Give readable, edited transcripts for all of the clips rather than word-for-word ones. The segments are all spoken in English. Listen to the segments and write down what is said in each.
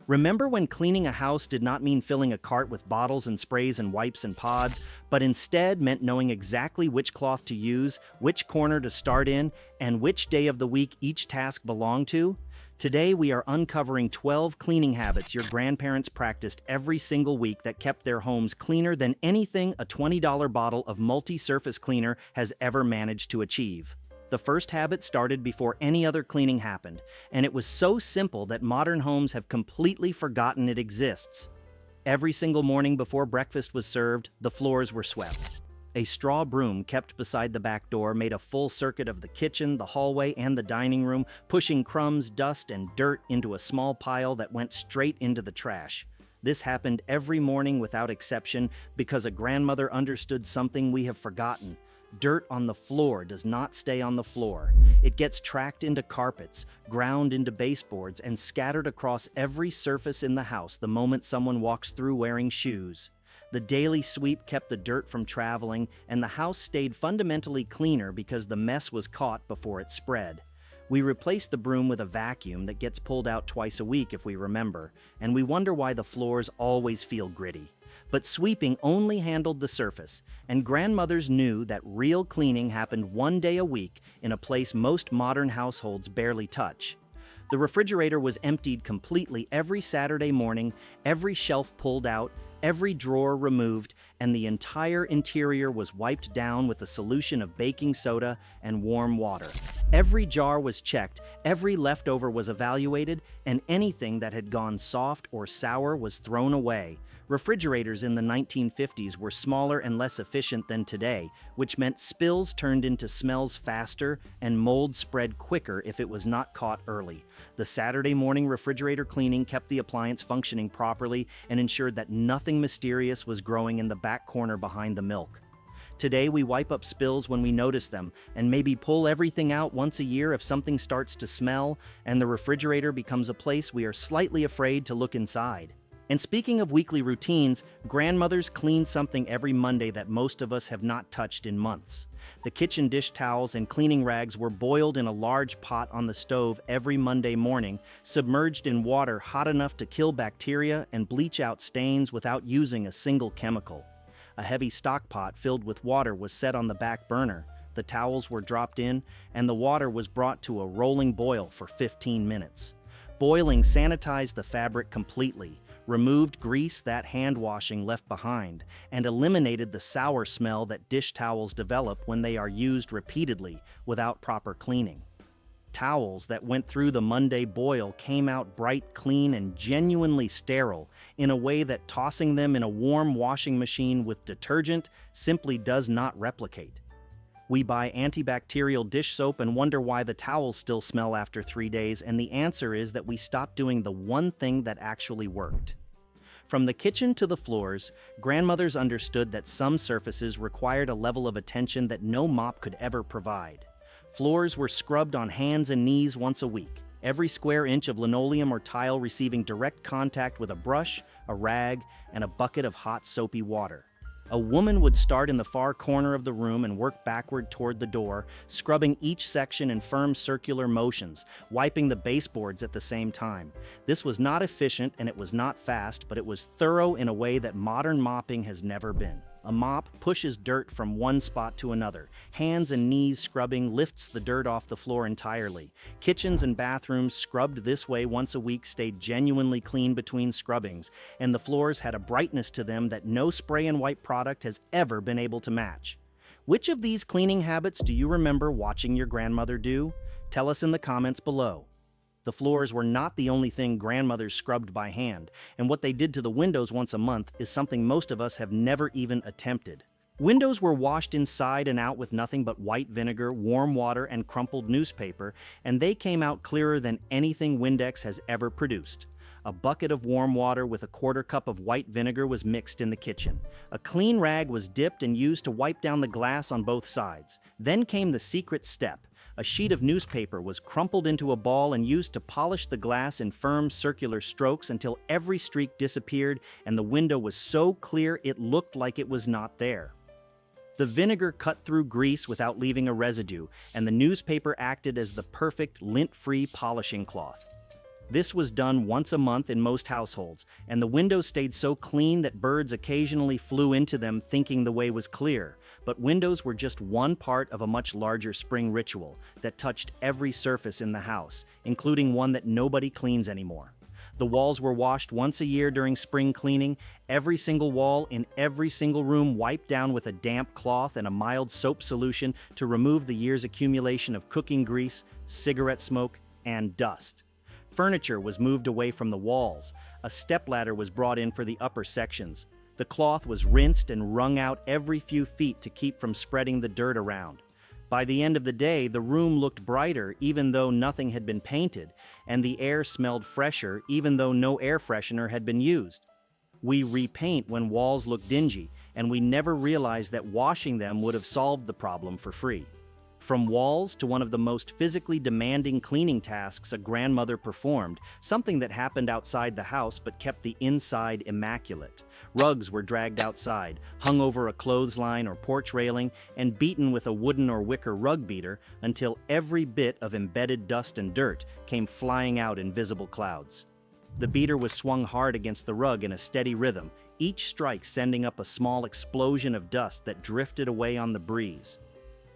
Remember when cleaning a house did not mean filling a cart with bottles and sprays and wipes and pods, but instead meant knowing exactly which cloth to use, which corner to start in, and which day of the week each task belonged to? Today we are uncovering 12 cleaning habits your grandparents practiced every single week that kept their homes cleaner than anything a $20 bottle of multi-surface cleaner has ever managed to achieve. The first habit started before any other cleaning happened, and it was so simple that modern homes have completely forgotten it exists. Every single morning before breakfast was served, the floors were swept. A straw broom kept beside the back door made a full circuit of the kitchen, the hallway, and the dining room, pushing crumbs, dust, and dirt into a small pile that went straight into the trash. This happened every morning without exception because a grandmother understood something we have forgotten. Dirt on the floor does not stay on the floor. It gets tracked into carpets, ground into baseboards, and scattered across every surface in the house the moment someone walks through wearing shoes. The daily sweep kept the dirt from traveling, and the house stayed fundamentally cleaner because the mess was caught before it spread. We replaced the broom with a vacuum that gets pulled out twice a week if we remember, and we wonder why the floors always feel gritty. But sweeping only handled the surface, and grandmothers knew that real cleaning happened one day a week in a place most modern households barely touch. The refrigerator was emptied completely every Saturday morning, every shelf pulled out, every drawer removed, and the entire interior was wiped down with a solution of baking soda and warm water. Every jar was checked, every leftover was evaluated, and anything that had gone soft or sour was thrown away. Refrigerators in the 1950s were smaller and less efficient than today, which meant spills turned into smells faster and mold spread quicker if it was not caught early. The Saturday morning refrigerator cleaning kept the appliance functioning properly and ensured that nothing mysterious was growing in the back corner behind the milk. Today, we wipe up spills when we notice them, and maybe pull everything out once a year if something starts to smell, and the refrigerator becomes a place we are slightly afraid to look inside. And speaking of weekly routines, grandmothers cleaned something every Monday that most of us have not touched in months. The kitchen dish towels and cleaning rags were boiled in a large pot on the stove every Monday morning, submerged in water hot enough to kill bacteria and bleach out stains without using a single chemical. A heavy stock pot filled with water was set on the back burner. The towels were dropped in, and the water was brought to a rolling boil for 15 minutes. Boiling sanitized the fabric completely, removed grease that hand washing left behind, and eliminated the sour smell that dish towels develop when they are used repeatedly without proper cleaning. Towels that went through the Monday boil came out bright, clean, and genuinely sterile in a way that tossing them in a warm washing machine with detergent simply does not replicate. We buy antibacterial dish soap and wonder why the towels still smell after 3 days, and the answer is that we stopped doing the one thing that actually worked. From the kitchen to the floors, grandmothers understood that some surfaces required a level of attention that no mop could ever provide. Floors were scrubbed on hands and knees once a week, every square inch of linoleum or tile receiving direct contact with a brush, a rag, and a bucket of hot soapy water. A woman would start in the far corner of the room and work backward toward the door, scrubbing each section in firm circular motions, wiping the baseboards at the same time. This was not efficient and it was not fast, but it was thorough in a way that modern mopping has never been. A mop pushes dirt from one spot to another. Hands and knees scrubbing lifts the dirt off the floor entirely. Kitchens and bathrooms scrubbed this way once a week stayed genuinely clean between scrubbings, and the floors had a brightness to them that no spray and wipe product has ever been able to match. Which of these cleaning habits do you remember watching your grandmother do? Tell us in the comments below. The floors were not the only thing grandmothers scrubbed by hand, and what they did to the windows once a month is something most of us have never even attempted. Windows were washed inside and out with nothing but white vinegar, warm water, and crumpled newspaper, and they came out clearer than anything Windex has ever produced. A bucket of warm water with a quarter cup of white vinegar was mixed in the kitchen. A clean rag was dipped and used to wipe down the glass on both sides. Then came the secret step. A sheet of newspaper was crumpled into a ball and used to polish the glass in firm circular strokes until every streak disappeared and the window was so clear it looked like it was not there. The vinegar cut through grease without leaving a residue, and the newspaper acted as the perfect lint-free polishing cloth. This was done once a month in most households, and the windows stayed so clean that birds occasionally flew into them thinking the way was clear. But windows were just one part of a much larger spring ritual that touched every surface in the house, including one that nobody cleans anymore. The walls were washed once a year during spring cleaning, every single wall in every single room wiped down with a damp cloth and a mild soap solution to remove the year's accumulation of cooking grease, cigarette smoke, and dust. Furniture was moved away from the walls. A stepladder was brought in for the upper sections. The cloth was rinsed and wrung out every few feet to keep from spreading the dirt around. By the end of the day, the room looked brighter even though nothing had been painted, and the air smelled fresher even though no air freshener had been used. We repaint when walls look dingy, and we never realized that washing them would have solved the problem for free. From walls to one of the most physically demanding cleaning tasks a grandmother performed, something that happened outside the house but kept the inside immaculate. Rugs were dragged outside, hung over a clothesline or porch railing, and beaten with a wooden or wicker rug beater until every bit of embedded dust and dirt came flying out in visible clouds. The beater was swung hard against the rug in a steady rhythm, each strike sending up a small explosion of dust that drifted away on the breeze.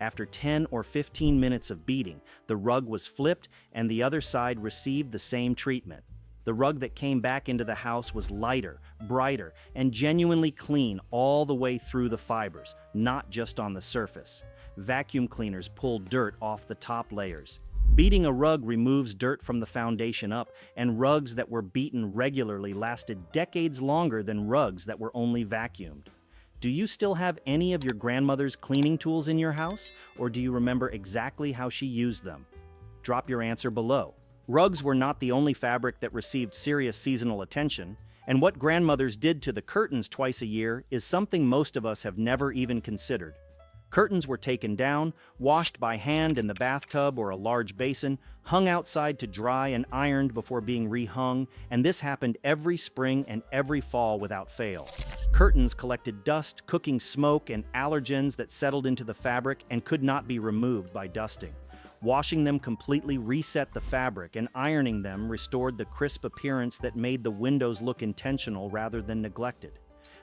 After 10 or 15 minutes of beating, the rug was flipped and the other side received the same treatment. The rug that came back into the house was lighter, brighter, and genuinely clean all the way through the fibers, not just on the surface. Vacuum cleaners pulled dirt off the top layers. Beating a rug removes dirt from the foundation up, and rugs that were beaten regularly lasted decades longer than rugs that were only vacuumed. Do you still have any of your grandmother's cleaning tools in your house, or do you remember exactly how she used them? Drop your answer below. Rugs were not the only fabric that received serious seasonal attention, and what grandmothers did to the curtains twice a year is something most of us have never even considered. Curtains were taken down, washed by hand in the bathtub or a large basin, hung outside to dry and ironed before being rehung, and this happened every spring and every fall without fail. Curtains collected dust, cooking smoke, and allergens that settled into the fabric and could not be removed by dusting. Washing them completely reset the fabric, and ironing them restored the crisp appearance that made the windows look intentional rather than neglected.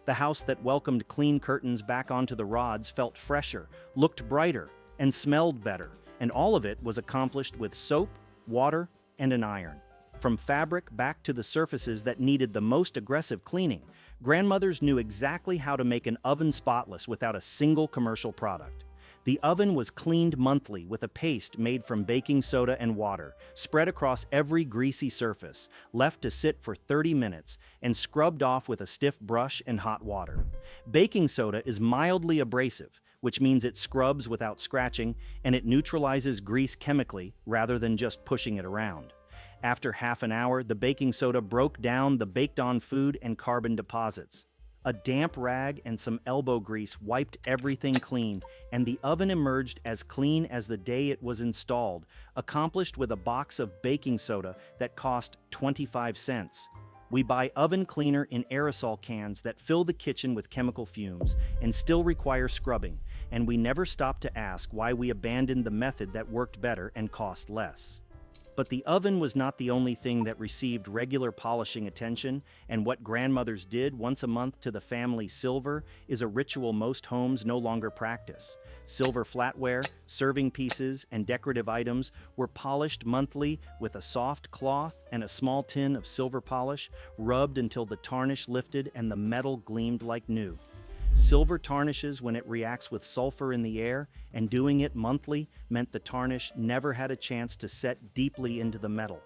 The house that welcomed clean curtains back onto the rods felt fresher, looked brighter, and smelled better, and all of it was accomplished with soap, water, and an iron. From fabric back to the surfaces that needed the most aggressive cleaning, grandmothers knew exactly how to make an oven spotless without a single commercial product. The oven was cleaned monthly with a paste made from baking soda and water, spread across every greasy surface, left to sit for 30 minutes, and scrubbed off with a stiff brush and hot water. Baking soda is mildly abrasive, which means it scrubs without scratching, and it neutralizes grease chemically rather than just pushing it around. After half an hour, the baking soda broke down the baked-on food and carbon deposits. A damp rag and some elbow grease wiped everything clean, and the oven emerged as clean as the day it was installed, accomplished with a box of baking soda that cost 25 cents. We buy oven cleaner in aerosol cans that fill the kitchen with chemical fumes and still require scrubbing, and we never stop to ask why we abandoned the method that worked better and cost less. But the oven was not the only thing that received regular polishing attention, and what grandmothers did once a month to the family silver is a ritual most homes no longer practice. Silver flatware, serving pieces, and decorative items were polished monthly with a soft cloth and a small tin of silver polish, rubbed until the tarnish lifted and the metal gleamed like new. Silver tarnishes when it reacts with sulfur in the air, and doing it monthly meant the tarnish never had a chance to set deeply into the metal.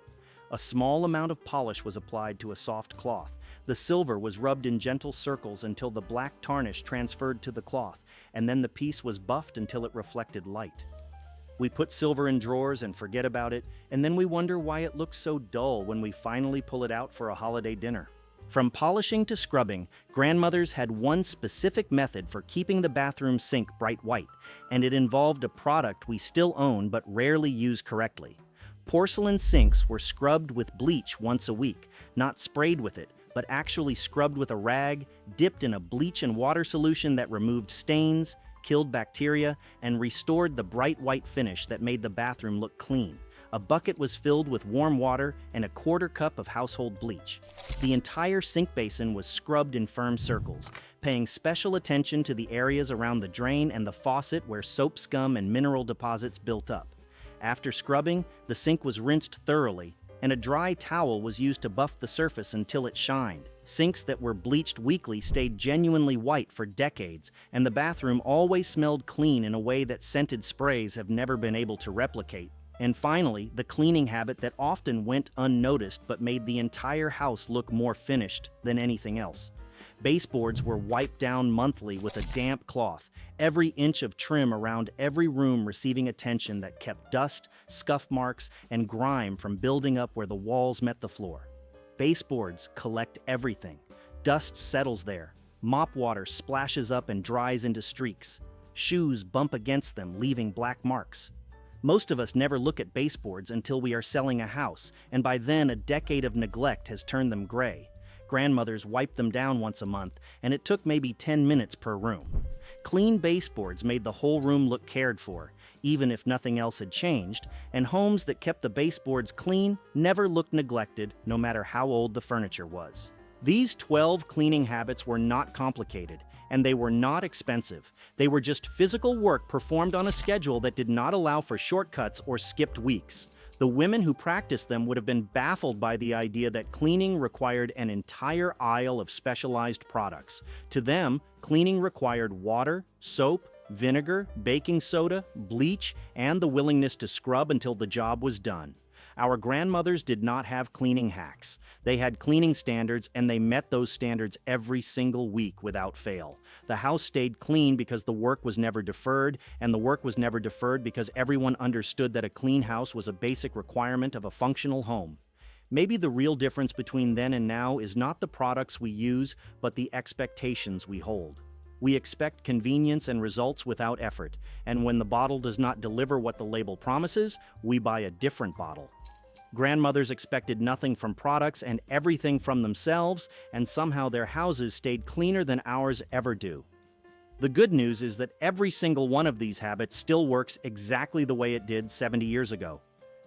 A small amount of polish was applied to a soft cloth. The silver was rubbed in gentle circles until the black tarnish transferred to the cloth, and then the piece was buffed until it reflected light. We put silver in drawers and forget about it, and then we wonder why it looks so dull when we finally pull it out for a holiday dinner. From polishing to scrubbing, grandmothers had one specific method for keeping the bathroom sink bright white, and it involved a product we still own but rarely use correctly. Porcelain sinks were scrubbed with bleach once a week, not sprayed with it, but actually scrubbed with a rag, dipped in a bleach and water solution that removed stains, killed bacteria, and restored the bright white finish that made the bathroom look clean. A bucket was filled with warm water and a quarter cup of household bleach. The entire sink basin was scrubbed in firm circles, paying special attention to the areas around the drain and the faucet where soap scum and mineral deposits built up. After scrubbing, the sink was rinsed thoroughly, and a dry towel was used to buff the surface until it shined. Sinks that were bleached weekly stayed genuinely white for decades, and the bathroom always smelled clean in a way that scented sprays have never been able to replicate. And finally, the cleaning habit that often went unnoticed but made the entire house look more finished than anything else. Baseboards were wiped down monthly with a damp cloth, every inch of trim around every room receiving attention that kept dust, scuff marks, and grime from building up where the walls met the floor. Baseboards collect everything. Dust settles there. Mop water splashes up and dries into streaks. Shoes bump against them, leaving black marks. Most of us never look at baseboards until we are selling a house, and by then a decade of neglect has turned them gray. Grandmothers wiped them down once a month, and it took maybe 10 minutes per room. Clean baseboards made the whole room look cared for, even if nothing else had changed, and homes that kept the baseboards clean never looked neglected, no matter how old the furniture was. These 12 cleaning habits were not complicated, and they were not expensive. They were just physical work performed on a schedule that did not allow for shortcuts or skipped weeks. The women who practiced them would have been baffled by the idea that cleaning required an entire aisle of specialized products. To them, cleaning required water, soap, vinegar, baking soda, bleach, and the willingness to scrub until the job was done. Our grandmothers did not have cleaning hacks. They had cleaning standards, and they met those standards every single week without fail. The house stayed clean because the work was never deferred, and the work was never deferred because everyone understood that a clean house was a basic requirement of a functional home. Maybe the real difference between then and now is not the products we use, but the expectations we hold. We expect convenience and results without effort, and when the bottle does not deliver what the label promises, we buy a different bottle. Grandmothers expected nothing from products and everything from themselves, and somehow their houses stayed cleaner than ours ever do. The good news is that every single one of these habits still works exactly the way it did 70 years ago.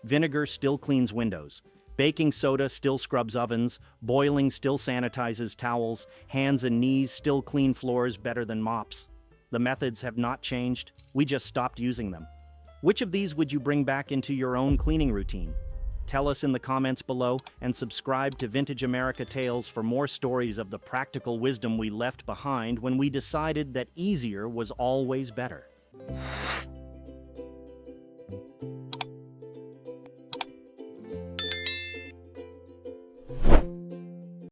Vinegar still cleans windows. Baking soda still scrubs ovens. Boiling still sanitizes towels. Hands and knees still clean floors better than mops. The methods have not changed. We just stopped using them. Which of these would you bring back into your own cleaning routine? Tell us in the comments below, and subscribe to Vintage America Tales for more stories of the practical wisdom we left behind when we decided that easier was always better.